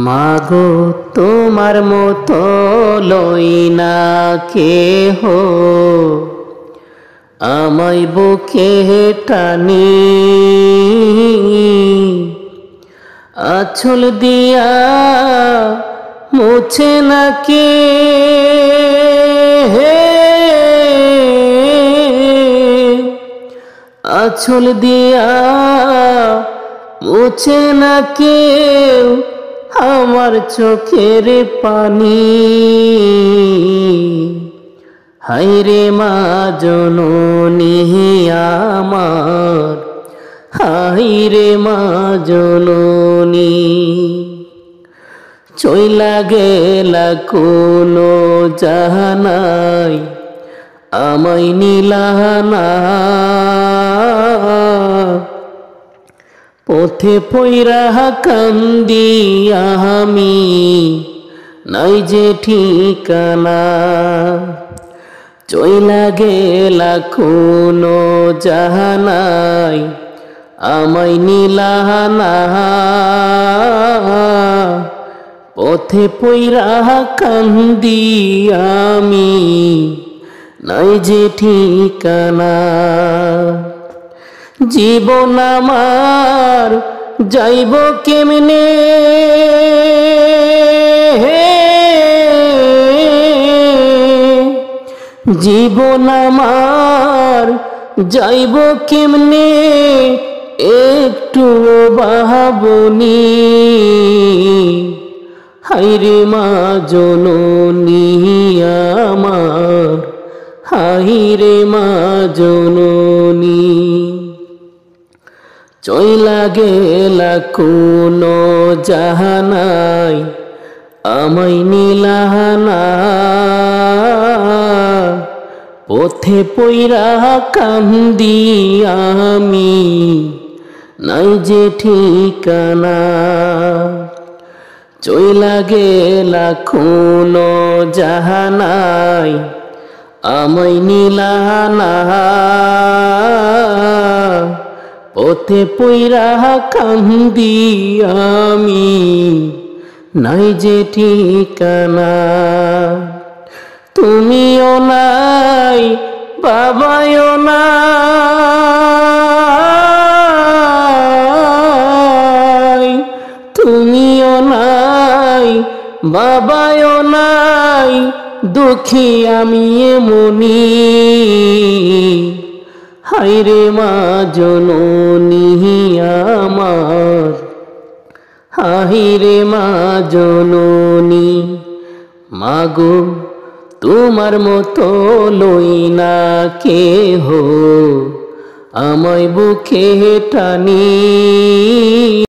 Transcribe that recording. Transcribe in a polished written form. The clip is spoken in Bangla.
মাগো তোমার মতো লই না কেহ, আমায় বুকে টানি আঁচল দিয়া মুছে না কে, আঁচল দিয়া মুছে না কেউ আমার চোখের পানি। হায়রে মা জননী আমার, হায়রে মা জননী, চইলা গেলা কোনো জাহানাই আমায় নিলানা, পথে পইরা কান্দি আমি নাই যে ঠিকানা। চইলা গেলা কোনো জাহানাই আমায় নিলানা, পথে পইরা কান্দি আমি নাই যে ঠিকানা। জীবন আমার যাইব কেমনে, জীবন আমার যাইব কেমনে একটু ভাবনি। হায়রে মা জননী আমার, হায়রে মা জননী, চইলা গেলা কোনো জাহানাই আমায় নিলানা, পথে পইরা কান্দি আমি নাই যে ঠিকানা। চইলা গেলা কোনো জাহানাই আমায় নিলানা, পথে পইরা কান্দি আমি নাই যে ঠিকানা। তুমিও নাই বাবাও নাই, তুমিও নাই বাবাও নাই, দুঃখী আমি এমনি। হায়রে মা জননী আমার, হায়রে মা জননী, মাগো তোমার মতো লই না কেহ, আমায় বুকে টানি।